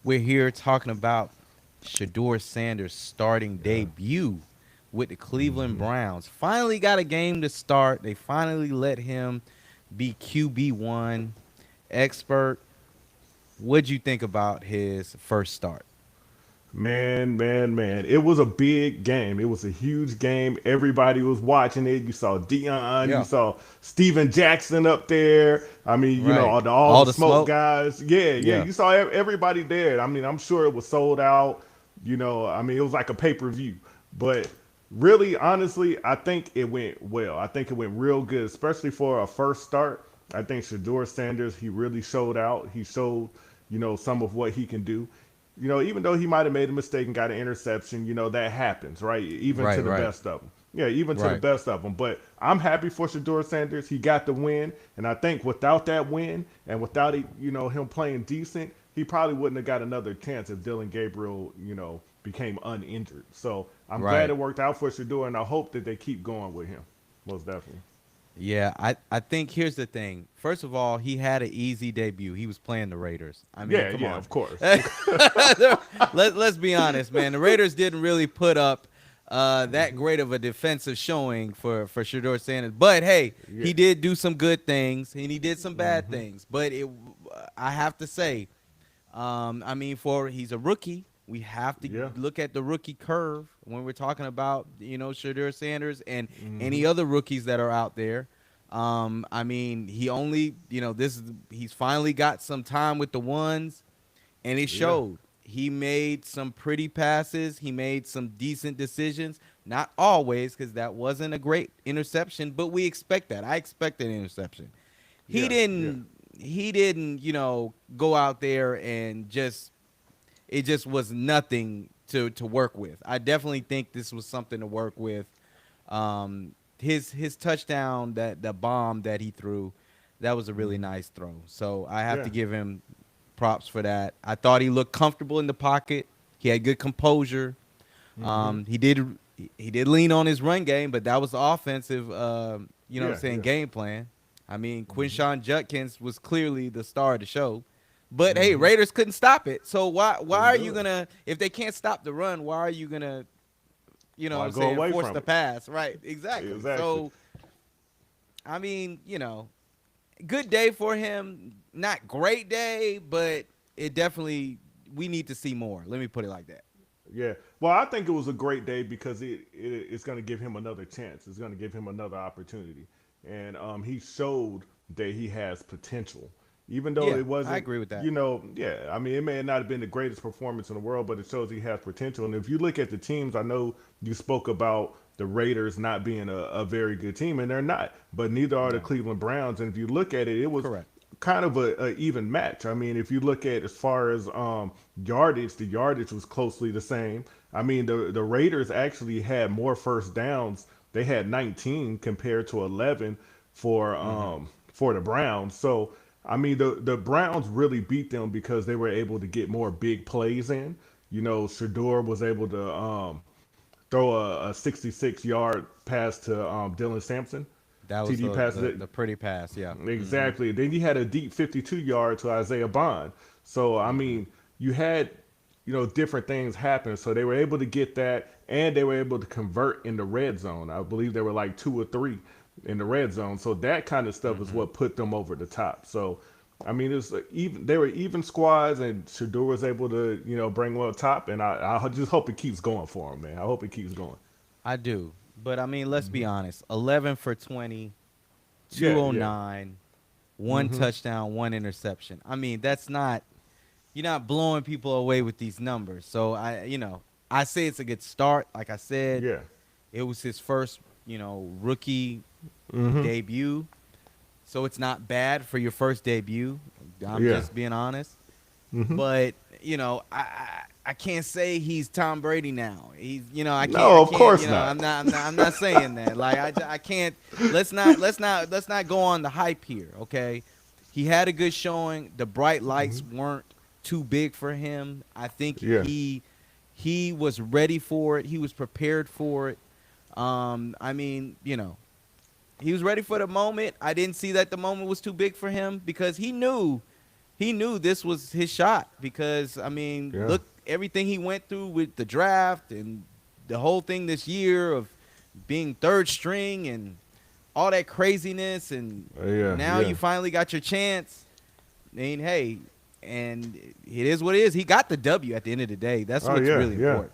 We're here talking about Shedeur Sanders' starting Yeah. debut with the Cleveland Hmm. Browns. Finally got a game to start. They finally let him be QB1 expert. What'd you think about his first start? Man. It was a big game. It was a huge game. Everybody was watching it. You saw Deion, you Yeah, saw Steven Jackson up there. I mean, right. all All the the smoke smoke. guys. Yeah. Yeah, You saw everybody there. I mean, I'm sure it was sold out. I mean, it was like a pay-per-view. But really, honestly, I think it went well. I think it went real good, especially for a first start. I think Shedeur Sanders, he really showed out. He showed, some of what he can do. Even though he might have made a mistake and got an interception, that happens, right? Even to right, the right, best of them. Yeah, even to the right. best of them. But I'm happy for Shedeur Sanders. He got the win, and I think without that win and without him playing decent, he probably wouldn't have got another chance if Dillon Gabriel, became uninjured. So I'm glad Right. it worked out for Shedeur, and I hope that they keep going with him. Most definitely. Yeah, I think here's the thing. First of all, he had an easy debut. He was playing the Raiders. I mean, Yeah, come yeah, on. of course. Let's be honest, man. The Raiders didn't really put up that great of a defensive showing for Shedeur Sanders. But hey, Yeah. he did do some good things and he did some bad Hmm. things. But I have to say, I mean, for he's a rookie. We have to Yeah. look at the rookie curve when we're talking about Shedeur Sanders and any Hmm. other rookies that are out there. I mean, he only he's finally got some time with the ones, and it Yeah. showed. He made some pretty passes. He made some decent decisions. Not always, because that wasn't a great interception, but we expect that. I expected an interception. He Yeah. Yeah. didn't. He didn't. Go out there and just it just was nothing to work with. I definitely think this was something to work with. His touchdown, that the bomb that he threw, that was a really Hmm. nice throw. So I have Yeah. to give him props for that. I thought he looked comfortable in the pocket. He had good composure. Hmm. He did lean on his run game, but that was the offensive what I'm Yeah. saying, Yeah. game plan. I mean, Hmm. Quinshawn Judkins was clearly the star of the show. But hey, Hmm. Raiders couldn't stop it. So why Couldn't are do you it. gonna if they can't stop the run, why are you gonna what Why I'm go saying, away force from the it? pass? Right, exactly. Exactly. So I mean, good day for him. Not great day, but it definitely we need to see more. Let me put it like that. Yeah. Well, I think it was a great day because it's going to give him another chance. It's going to give him another opportunity, and he showed that he has potential, even though Yeah, it I wasn't. agree with that. Yeah. I mean, it may not have been the greatest performance in the world, but it shows he has potential. And if you look at the teams, I know you spoke about the Raiders not being a very good team, and they're not. But neither are the No. Cleveland Browns. And if you look at it, it was Correct. kind of a even match. I mean, if you look at as far as yardage, the yardage was closely the same. I mean, the Raiders actually had more first downs. They had 19 compared to 11 for the Browns. So I mean, the Browns really beat them because they were able to get more big plays in. Shador was able to throw a 66-yard pass to Dillon Sampson. That was TD the passes the, it the pretty pass, yeah. Mhm. exactly. Then you had a deep 52-yard to Isaiah Bond. So I Mhm. mean, you had different things happen. So they were able to get that, and they were able to convert in the red zone. I believe they were like 2 or 3 in the red zone. So that kind of stuff is Mhm. what put them over the top. So I mean, it's even they were even squads, and Shador was able to bring one up top, and I just hope it keeps going for him, man. I hope it keeps going. I do. But I mean, let's be honest. 11 for 20, Yeah, yeah. 209, one Hmm. touchdown, one interception. I mean, that's not you're not blowing people away with these numbers. So I say it's a good start. Like I said, Yeah. it was his first, rookie Hmm. debut. So it's not bad for your first debut. I'm Yeah. just being honest. Hmm. But I can't say he's Tom Brady now. He's I No, of can't course not. I'm not saying that. Like I can't. Let's not go on the hype here. Okay, he had a good showing. The bright lights weren't too big for him. I think Yeah. he was ready for it. He was prepared for it. I mean, he was ready for the moment. I didn't see that the moment was too big for him because he knew he knew this was his shot because I mean, Yeah. look everything he went through with the draft and the whole thing this year of being third string and all that craziness, and Yeah. now Yeah. you finally got your chance. I mean, hey, and it is what it is. He got the W at the end of the day. That's Oh what's yeah. really Yeah. important.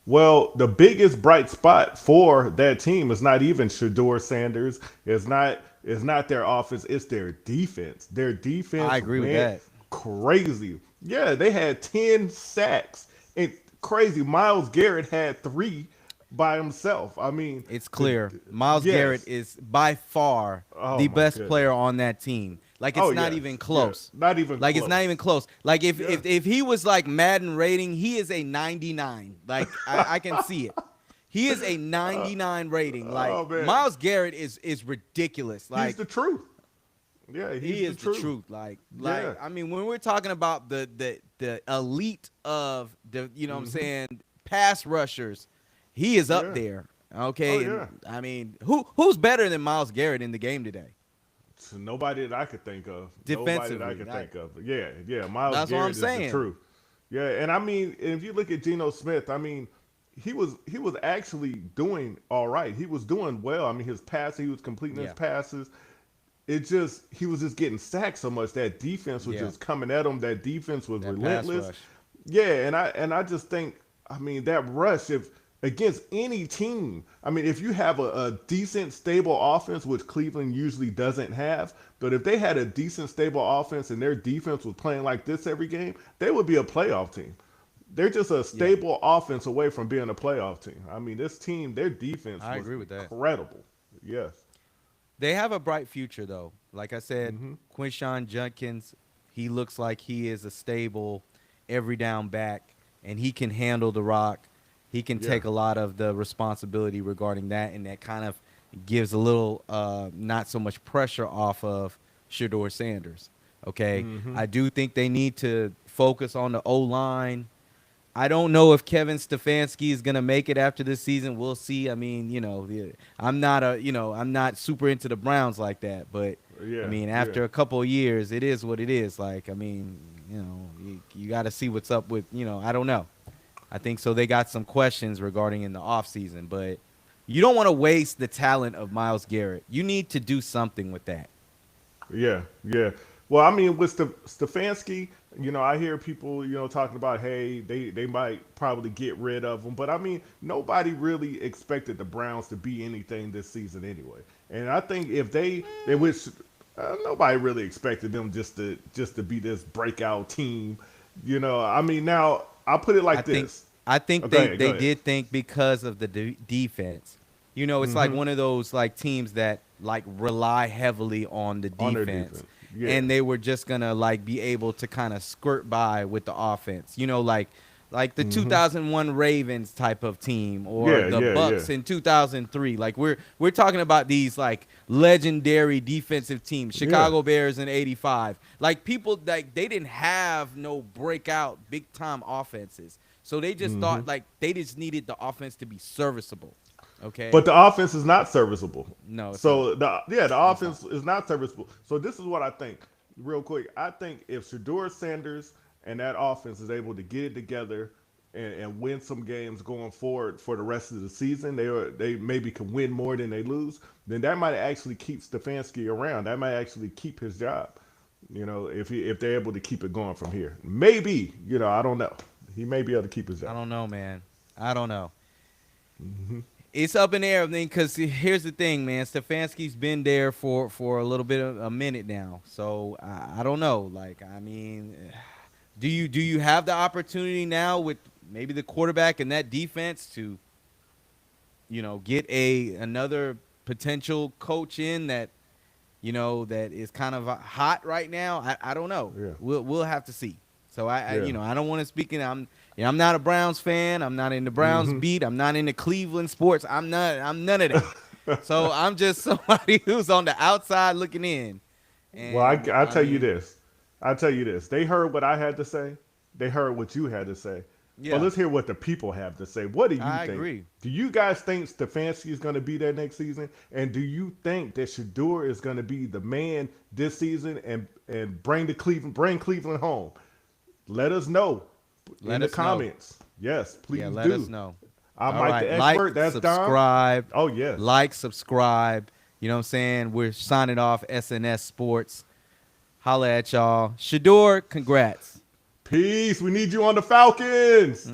Well, the biggest bright spot for that team is not even Shedeur Sanders. It's not their offense. It's their defense. Their I defense agree with went that. crazy. Yeah, they had 10 sacks. And crazy. Myles Garrett had 3 by himself. I mean, It's clear. Myles Garrett yes. is by far Oh the my best player goodness. on that team. Like Oh it's not yes. even Yeah. close. Not even Like it's not even close. close. Like if Yeah. if, if he was like Madden rating, he is a 99. Like I can see it. He is a 99 rating. Like Oh man. Myles Garrett is ridiculous. He's Like the truth. Yeah, he's he the is the truth. truth. Like Yeah. I mean when we're talking about the elite of the what I'm saying pass rushers, he is up Yeah. there. Oh Okay, and yeah. I mean who's better than Myles Garrett in the game today? Nobody that I could think of. Nobody that I Defensively. could think of. Yeah, yeah. Miles That's what I'm Garrett is the saying. truth. Yeah, and I mean, if you look at Geno Smith, I mean, he was actually doing all right. He was doing well. I mean, his passing, he was completing his Yeah. passes. It just he was just getting sacked so much. That defense was Yeah. just coming at him. That defense was That pass relentless. rush. Yeah, and I just think I mean that rush if against any team. I mean, if you have a decent stable offense, which Cleveland usually doesn't have, but if they had a decent stable offense and their defense was playing like this every game, they would be a playoff team. They're just a Yeah. stable offense away from being a playoff team. I mean, this team, their defense I was agree with that. incredible. Yes. They have a bright future though. Like I said, Hmm. Quinshawn Judkins, he looks like he is a stable every down back and he can handle the rock. He can Yeah. take a lot of the responsibility regarding that, and that kind of gives a little not so much pressure off of Shedeur Sanders. Okay, Hmm. I do think they need to focus on the O line. I don't know if Kevin Stefanski is gonna make it after this season. We'll see. I mean, I'm not super into the Browns like that, but I Yeah. mean, Yeah. after a couple of years, it is what it is. Like, I mean, you got to see what's up with, I don't know. I think so. They got some questions regarding in the offseason, but you don't want to waste the talent of Myles Garrett. You need to do something with that. Yeah, yeah. Well, I mean, with Stefanski, I hear people, talking about, hey, they might probably get rid of him, but I mean, nobody really expected the Browns to be anything this season anyway. And I think if they wish, nobody really expected them just to be this breakout team. I mean, now I'll put it I like think this. I think Go they, ahead, go they ahead. did think because of the defense. It's like one of those like teams that like rely heavily on the On their defense. defense. Yeah. And they were just gonna like be able to kind of skirt by with the offense. Like the 2001 Ravens type of team or Yeah, the yeah, Bucks yeah. in 2003. Like we're talking about these like legendary defensive teams. Chicago Bears in '85. Like people like they didn't have no breakout big time offenses. So they just thought like they just needed the offense to be serviceable. Okay? But the offense is not serviceable. No, it's So the It's offense is not serviceable. So this is what I think. Real quick, I think if Shedeur Sanders and that offense is able to get it together and win some games going forward for the rest of the season, they maybe can win more than they lose. Then that might actually keep Stefanski around. That might actually keep his job. If they're able to keep it going from here, maybe. I don't know. He may be able to keep his I job. don't know, man. I don't know. It's up in the air, because here's the thing, man. Stefanski's been there for a little bit of a minute now, so I don't know. Like, I mean, do you have the opportunity now with maybe the quarterback and that defense to, get another potential coach in that, that is kind of hot right now? I don't know. Yeah. We'll have to see. So Yeah. I don't want to speak in. I'm not a Browns fan. I'm not in the Browns beat. I'm not into Cleveland sports. I'm none of that. So I'm just somebody who's on the outside looking in. Well, And I tell you this. I tell you this. They heard what I had to say. They heard what you had to say. Yeah, But let's hear what the people have to say. What do you I think? agree. Do you guys think Stefanski is going to be there next season? And do you think that Shedeur is going to be the man this season and bring Cleveland home? Let us know in Let the us know. comments. Yes, please Yeah, do. let us know. I'm All Mike right, the like, expert. That's Dom. subscribe. Oh yes. Like, subscribe. You know what I'm saying? We're signing off SNS Sports. Holla at y'all. Shedeur, congrats. Peace. We need you on the Falcons.